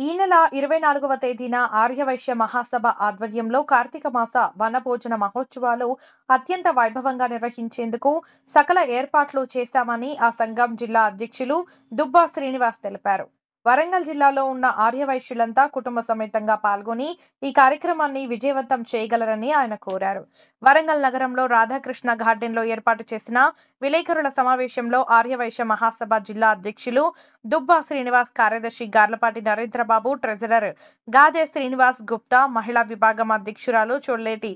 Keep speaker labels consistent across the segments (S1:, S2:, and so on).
S1: ఈ నెల 24వ తేదీన ఆర్యవైశ్య మహాసభ ఆధ్వర్యంలో కార్తీక మాస వనభోజన మహోత్సవాలు అత్యంత వైభవంగా నిర్వహించేందుకు సకల ఏర్పాట్లు చేశామని ఆ సంఘం జిల్లా అధ్యక్షులు దుబ్బా శ్రీనివాస్ తెలిపారు. వరంగల్ జిల్లాలో ఉన్న ఆర్యవైశ్యులంతా కుటుంబ సమేతంగా పాల్గొని ఈ కార్యక్రమాన్ని విజయవంతం చేయగలరని ఆయన కోరారు. వరంగల్ నగరంలో రాధాకృష్ణ గార్డెన్లో ఏర్పాటు చేసిన విలేకరుల సమావేశంలో ఆర్యవైశ్య మహాసభ జిల్లా అధ్యక్షులు దుబ్బా శ్రీనివాస్, కార్యదర్శి గార్లపాటి నరేంద్రబాబు, ట్రెజరర్ గాదే శ్రీనివాస్ గుప్తా, మహిళా విభాగం అధ్యక్షురాలు చొల్లేటి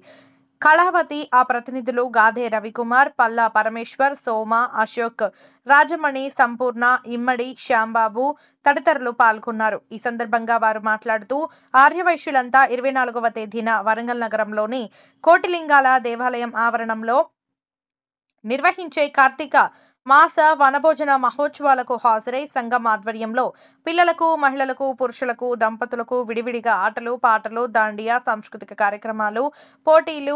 S1: కళావతి, ఆ ప్రతినిధులు గాదే రవికుమార్, పల్లా పరమేశ్వర్, సోమ, అశోక్, రాజమణి, సంపూర్ణ, ఇమ్మడి, శ్యాంబాబు తదితరులు పాల్గొన్నారు. ఈ సందర్భంగా వారు మాట్లాడుతూ ఆర్యవైశ్యులంతా 24వ తేదీన వరంగల్ నగరంలోని కోటిలింగాల దేవాలయం ఆవరణంలో నిర్వహించే కార్తీక మాస వనభోజన మహోత్సవాలకు హాజరై సంఘం ఆధ్వర్యంలో పిల్లలకు, మహిళలకు, పురుషులకు, దంపతులకు విడివిడిగా ఆటలు, పాటలు, దాండియా, సాంస్కృతిక కార్యక్రమాలు, పోటీలు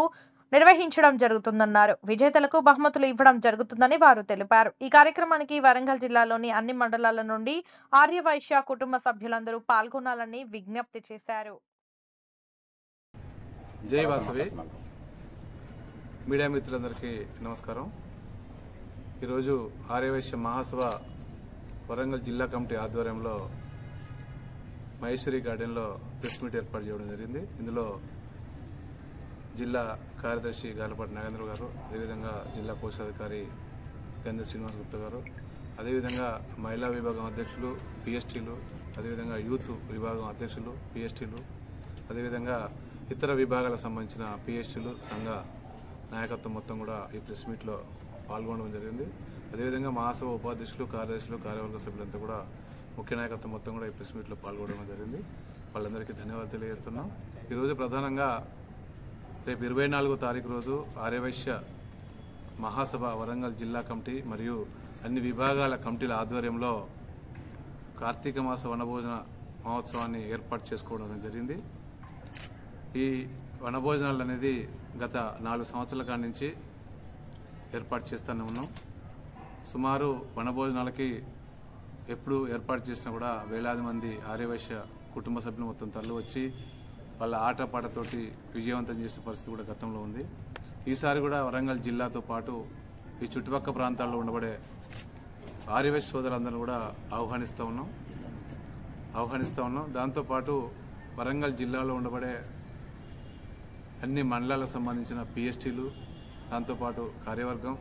S1: నిర్వహించడం జరుగుతుందన్నారు. విజేతలకు బహుమతులు ఇవ్వడం జరుగుతుందని వారు తెలిపారు. ఈ కార్యక్రమానికి వరంగల్ జిల్లాలోని అన్ని మండలాల నుండి ఆర్యవైశ్య కుటుంబ సభ్యులందరూ పాల్గొనాలని విజ్ఞప్తి చేశారు.
S2: జై వాసవి మీడియా మిత్రులందరికీ నమస్కారం. ఈరోజు ఆర్యవైశ్య మహాసభ వరంగల్ జిల్లా కమిటీ ఆధ్వర్యంలో మహేశ్వరి గార్డెన్లో ప్రెస్ మీట్ ఏర్పాటు చేయడం జరిగింది. ఇందులో జిల్లా కార్యదర్శి గార్లపాటి నాగేంద్ర గారు, అదేవిధంగా జిల్లా కోశాధికారి గంధ శ్రీనివాస్ గుప్తా గారు, అదేవిధంగా మహిళా విభాగం అధ్యక్షులు పిఎస్టీలు, అదేవిధంగా యూత్ విభాగం అధ్యక్షులు పిఎస్టీలు, అదేవిధంగా ఇతర విభాగాలకు సంబంధించిన పిఎస్టీలు సంఘ నాయకత్వం మొత్తం కూడా ఈ ప్రెస్ మీట్లో పాల్గొనడం జరిగింది. అదేవిధంగా మహాసభ ఉపాధ్యక్షులు, కార్యదర్శులు, కార్యవర్గ సభ్యులంతా కూడా ముఖ్య నాయకత్వం మొత్తం కూడా ఈ ప్రెస్ మీట్లో పాల్గొనడం జరిగింది. వాళ్ళందరికీ ధన్యవాదాలు తెలియజేస్తున్నాం. ఈరోజు ప్రధానంగా రేపు 24వ తారీఖు రోజు ఆర్యవైశ్య మహాసభ వరంగల్ జిల్లా కమిటీ మరియు అన్ని విభాగాల కమిటీల ఆధ్వర్యంలో కార్తీక మాస వనభోజన మహోత్సవాన్ని ఏర్పాటు చేసుకోవడం జరిగింది. ఈ వనభోజనాలు అనేది గత 4 సంవత్సరాల కాడి నుంచి ఏర్పాటు చేస్తూనే ఉన్నాం. సుమారు వనభోజనాలకి ఎప్పుడు ఏర్పాటు చేసినా కూడా వేలాది మంది ఆర్యవైశ్య కుటుంబ సభ్యులు మొత్తం తరలి వచ్చి వాళ్ళ ఆటపాటతోటి విజయవంతం చేసిన పరిస్థితి కూడా గతంలో ఉంది. ఈసారి కూడా వరంగల్ జిల్లాతో పాటు ఈ చుట్టుపక్కల ప్రాంతాల్లో ఉండబడే ఆర్యవైశ్య సోదరులందరూ కూడా ఆహ్వానిస్తూ ఉన్నాం. దాంతోపాటు వరంగల్ జిల్లాలో ఉండబడే అన్ని మండలాలకు సంబంధించిన పిఎస్టీలు, దాంతోపాటు కార్యవర్గం,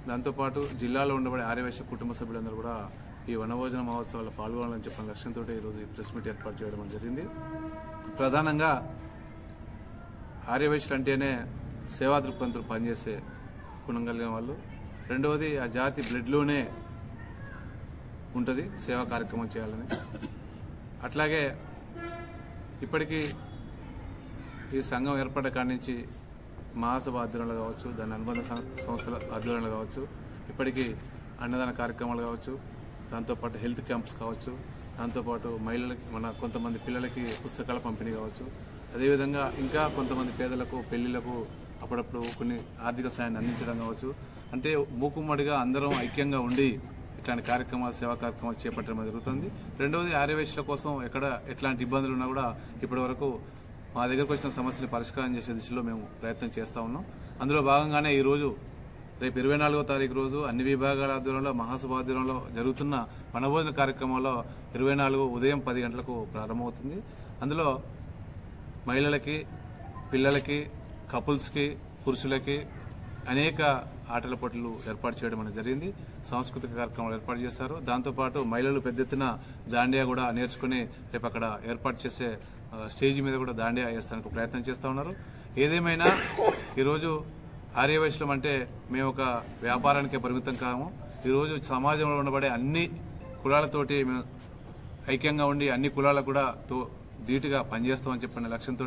S2: దాంతోపాటు జిల్లాలో ఉండబడే ఆర్యవైశ్య కుటుంబ సభ్యులందరూ కూడా ఈ వనభోజన మహోత్సవాల్లో పాల్గొనాలని చెప్పిన లక్ష్యంతో ఈరోజు ఈ ప్రెస్ మీట్ ఏర్పాటు చేయడం జరిగింది. ప్రధానంగా ఆర్యవైశ్యులు అంటేనే సేవా దృక్పథంతో పనిచేసే గుణం కలిగిన వాళ్ళు. రెండవది ఆ జాతి బ్లడ్లోనే ఉంటుంది సేవా కార్యక్రమం చేయాలని. అట్లాగే ఇప్పటికీ ఈ సంఘం ఏర్పడ్డ కాడి నుంచి మహాసభ ఆధ్వర్యంలో కావచ్చు, దాని అనుబంధ సంస్థల ఆధ్వర్యంలో కావచ్చు, ఇప్పటికీ అన్నదాన కార్యక్రమాలు కావచ్చు, దాంతోపాటు హెల్త్ క్యాంప్స్ కావచ్చు, దాంతోపాటు మహిళలకి కొంతమంది పిల్లలకి పుస్తకాల పంపిణీ కావచ్చు, అదేవిధంగా ఇంకా కొంతమంది పేదలకు పెళ్లిళ్లకు అప్పుడప్పుడు కొన్ని ఆర్థిక సాయాన్ని అందించడం కావచ్చు. అంటే మూకుమ్మడిగా అందరం ఐక్యంగా ఉండి ఇట్లాంటి కార్యక్రమాలు, సేవా కార్యక్రమాలు చేపట్టడం జరుగుతుంది. రెండవది ఆర్యవైశ్యుల కోసం ఎట్లాంటి ఇబ్బందులు ఉన్నా కూడా ఇప్పటి వరకు మా దగ్గరకు వచ్చిన సమస్యలు పరిష్కారం చేసే దిశలో మేము ప్రయత్నం చేస్తూ ఉన్నాం. అందులో భాగంగానే ఈరోజు రేపు 24వ తారీఖు రోజు అన్ని విభాగాల ఆధ్వర్యంలో మహాసభ ఆధ్వర్యంలో జరుగుతున్న వనభోజన కార్యక్రమంలో 24 ఉదయం 10 గంటలకు ప్రారంభమవుతుంది. అందులో మహిళలకి, పిల్లలకి, కపుల్స్కి, పురుషులకి అనేక ఆటల పోటీలు ఏర్పాటు చేయడం అనేది జరిగింది. సాంస్కృతిక కార్యక్రమాలు ఏర్పాటు చేశారు. దాంతోపాటు మహిళలు పెద్ద ఎత్తున దాండియా కూడా నేర్చుకుని రేపు అక్కడ ఏర్పాటు చేసే స్టేజ్ మీద కూడా దాండియా వేస్తానికి ప్రయత్నం చేస్తూ ఉన్నారు. ఏదేమైనా ఈరోజు ఆర్యవైశ్యులం అంటే మేము ఒక వ్యాపారానికే పరిమితం కాము. ఈరోజు సమాజంలో ఉండబడే అన్ని కులాలతోటి మేము ఐక్యంగా ఉండి అన్ని కులాలకు కూడా ధీటుగా పనిచేస్తామని చెప్పిన లక్ష్యంతో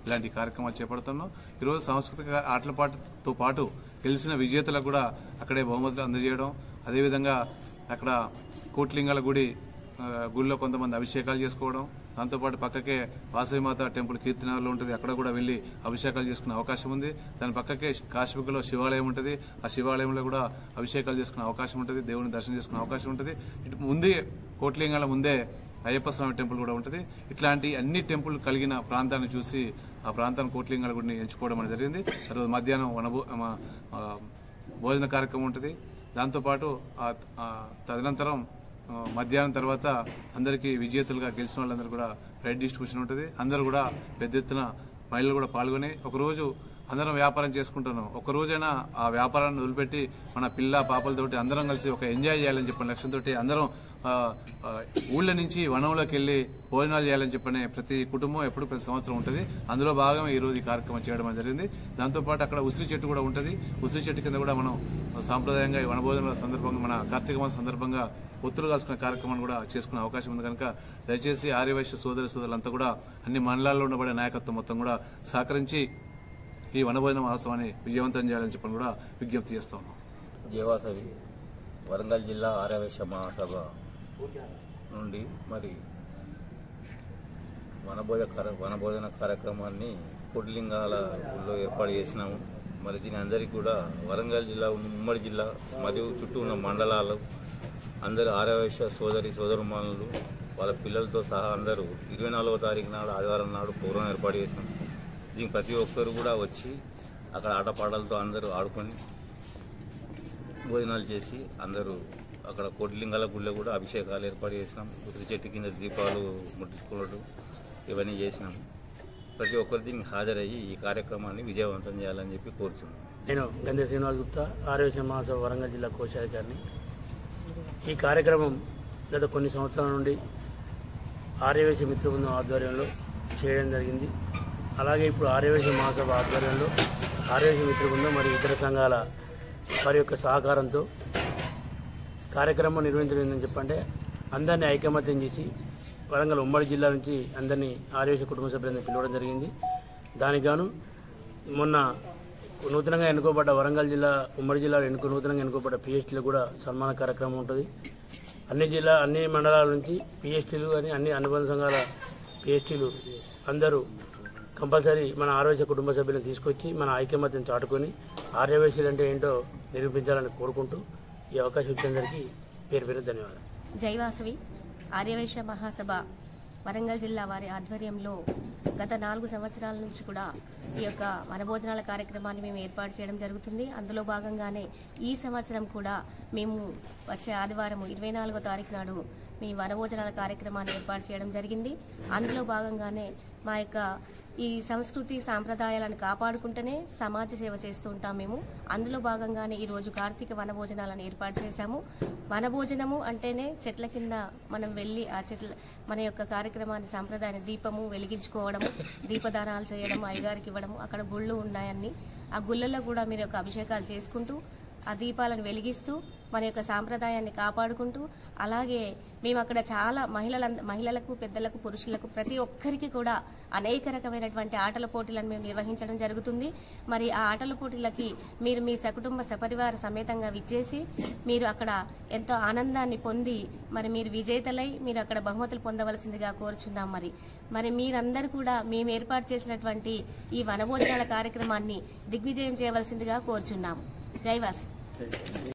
S2: ఇలాంటి కార్యక్రమాలు చేపడుతున్నాం. ఈరోజు సాంస్కృతిక ఆటల పాటతో పాటు గెలిచిన విజేతలకు కూడా అక్కడే బహుమతులు అందజేయడం, అదేవిధంగా అక్కడ కోట్లింగాల గుడిలో కొంతమంది అభిషేకాలు చేసుకోవడం, దాంతోపాటు పక్కకే వాసవిమాత టెంపుల్ కీర్తినగర్లో ఉంటుంది, అక్కడ కూడా వెళ్లి అభిషేకాలు చేసుకునే అవకాశం ఉంది. దాని పక్కకే కాశీబుగ్గలో శివాలయం ఉంటుంది, ఆ శివాలయంలో కూడా అభిషేకాలు చేసుకునే అవకాశం ఉంటుంది, దేవుని దర్శనం చేసుకునే అవకాశం ఉంటుంది. ఇటు ముందే కోట్లింగాల ముందే అయ్యప్ప స్వామి టెంపుల్ కూడా ఉంటుంది. ఇట్లాంటి అన్ని టెంపుల్ కలిగిన ప్రాంతాన్ని చూసి ఆ ప్రాంతాన్ని కోట్లింగాల గుడిని ఎంచుకోవడం అనేది జరిగింది. రోజు మధ్యాహ్నం భోజన కార్యక్రమం ఉంటుంది. దాంతోపాటు తదనంతరం మధ్యాహ్నం తర్వాత అందరికీ విజేతలుగా గెలిచిన వాళ్ళందరూ కూడా ప్రైజ్ డిస్ట్రిబ్యూషన్ ఉంటుంది. అందరూ కూడా పెద్ద ఎత్తున మహిళలు కూడా పాల్గొని ఒకరోజు అందరం వ్యాపారం చేసుకుంటున్నాం. ఒక రోజైనా ఆ వ్యాపారాన్ని వదిలిపెట్టి మన పిల్ల పాపలతోటి అందరం కలిసి ఒక ఎంజాయ్ చేయాలని చెప్పిన లక్ష్యంతో అందరం ఊళ్ళ నుంచి వనంలోకి వెళ్లి భోజనాలు చేయాలని చెప్పనే ప్రతి కుటుంబం ఎప్పుడు ప్రతి సంవత్సరం ఉంటుంది. అందులో భాగంగా ఈ రోజు ఈ కార్యక్రమం చేయడం జరిగింది. దాంతోపాటు అక్కడ ఉసిరి చెట్టు కూడా ఉంటుంది. ఉసిరి చెట్టు కింద కూడా మనం సాంప్రదాయంగా ఈ వనభోజనాల సందర్భంగా మన కార్తీక మాసం సందర్భంగా ఒత్తులు కాల్చుకునే కార్యక్రమాన్ని కూడా చేసుకునే అవకాశం ఉంది. కనుక దయచేసి ఆర్యవైశ్య సోదరులంతా కూడా అన్ని మండలాల్లో ఉండబడే నాయకత్వం మొత్తం కూడా సహకరించి ఈ వనభోజన మహోత్సవాన్ని విజయవంతం చేయాలని చెప్పని కూడా విజ్ఞప్తి చేస్తా ఉన్నాం.
S3: జయవాసవి వరంగల్ జిల్లా ఆర్యవైశ్య మహాసభ నుండి మరి వనభోజన కార్యక్రమాన్ని కోట్లింగాలలో ఏర్పాటు చేసినాము. మరి దీని అందరికీ కూడా వరంగల్ జిల్లా ఉమ్మడి జిల్లా మరియు చుట్టూ ఉన్న మండలాలు అందరూ ఆర్యవైశ్య సోదరుమానులు వాళ్ళ పిల్లలతో సహా అందరూ 24వ తారీఖు నాడు ఆదివారం నాడు ప్రోగ్రాం ఏర్పాటు చేసినాం. దీనికి ప్రతి ఒక్కరు కూడా వచ్చి అక్కడ ఆటపాటలతో అందరూ ఆడుకొని భోజనాలు చేసి అందరూ అక్కడ కోట్లింగాల గుళ్ళో కూడా అభిషేకాలు ఏర్పాటు చేసినాం. ఉసిరి చెట్టు కింద దీపాలు ముట్టించుకోవడం ఇవన్నీ చేసినాం. ప్రతి ఒక్కరు దీనికి హాజరయ్యి ఈ కార్యక్రమాన్ని విజయవంతం చేయాలని చెప్పి కోరుతున్నాం.
S4: నేను గంధే శ్రీనివాస్ గుప్తా, ఆర్యవైశ్య మహాసభ వరంగల్ జిల్లా కోశాధికారిని. ఈ కార్యక్రమం గత కొన్ని సంవత్సరాల నుండి ఆర్యవైశ్య మిత్ర బృందం ఆధ్వర్యంలో చేయడం జరిగింది. అలాగే ఇప్పుడు ఆర్యవైశ్య మహాసభ ఆధ్వర్యంలో ఆర్యవైశ్య మిత్ర బృందం మరియు ఇతర సంఘాల వారి యొక్క సహకారంతో కార్యక్రమం నిర్వహించడం చెప్పంటే అందరినీ ఐకమత్యం చేసి వరంగల్ ఉమ్మడి జిల్లా నుంచి అందరినీ ఆర్యవైశ్య కుటుంబ సభ్యులను పిలవడం జరిగింది. దానికి గాను మొన్న నూతనంగా ఎన్నుకోబడ్డ వరంగల్ జిల్లా ఉమ్మడి జిల్లాలో నూతనంగా ఎన్నుకోబడ్డ పిహెచ్టీలు కూడా సన్మాన కార్యక్రమం ఉంటుంది. అన్ని మండలాల నుంచి పిహెచ్టీలు అని అన్ని అనుబంధ సంఘాల పిహెచ్టీలు అందరూ కంపల్సరీ మన ఆర్యవైశ్య కుటుంబ సభ్యులను తీసుకొచ్చి మన ఐకమత్యం చాటుకొని ఆర్యవైశ్యులు అంటే ఏంటో నిరూపించాలని కోరుకుంటూ ఈ అవకాశం ఇచ్చేందరికీ పేరు పేరు ధన్యవాదాలు.
S5: జైవాసవి ఆర్యవైశ్య మహాసభ వరంగల్ జిల్లా వారి ఆధ్వర్యంలో గత 4 సంవత్సరాల నుంచి కూడా ఈ యొక్క వనభోజనాల కార్యక్రమాన్ని మేము ఏర్పాటు చేయడం జరుగుతుంది. అందులో భాగంగానే ఈ సంవత్సరం కూడా మేము వచ్చే ఆదివారం 24వ తారీఖు నాడు మీ వనభోజనాల కార్యక్రమాన్ని ఏర్పాటు చేయడం జరిగింది. అందులో భాగంగానే మా యొక్క ఈ సంస్కృతి సాంప్రదాయాలను కాపాడుకుంటూనే సమాజ సేవ చేస్తూ ఉంటాం మేము. అందులో భాగంగానే ఈరోజు కార్తీక వనభోజనాలను ఏర్పాటు చేశాము. వనభోజనము అంటేనే చెట్ల కింద మనం వెళ్ళి ఆ మన యొక్క కార్యక్రమాన్ని సాంప్రదాయాన్ని దీపము వెలిగించుకోవడము, దీపదానాలు చేయడం, అయ్యగారికి ఇవ్వడము, అక్కడ గుళ్ళు ఉన్నాయన్ని ఆ గుళ్ళల్లో కూడా మీరు యొక్క అభిషేకాలు చేసుకుంటూ ఆ దీపాలను వెలిగిస్తూ మన యొక్క సాంప్రదాయాన్ని కాపాడుకుంటూ అలాగే మేము అక్కడ చాలా మహిళలకు, పెద్దలకు, పురుషులకు ప్రతి ఒక్కరికి కూడా అనేక రకమైనటువంటి ఆటల పోటీలను మేము నిర్వహించడం జరుగుతుంది. మరి ఆ ఆటల పోటీలకి మీరు మీ సకుటుంబ సపరివార సమేతంగా విచ్చేసి మీరు అక్కడ ఎంతో ఆనందాన్ని పొంది మరి మీరు విజేతలై మీరు అక్కడ బహుమతులు పొందవలసిందిగా కోరుచున్నాం. మరి మీరందరూ కూడా మేము ఏర్పాటు చేసినటువంటి ఈ వనభోజనాల కార్యక్రమాన్ని దిగ్విజయం చేయవలసిందిగా కోరుచున్నాము. జైవాసి.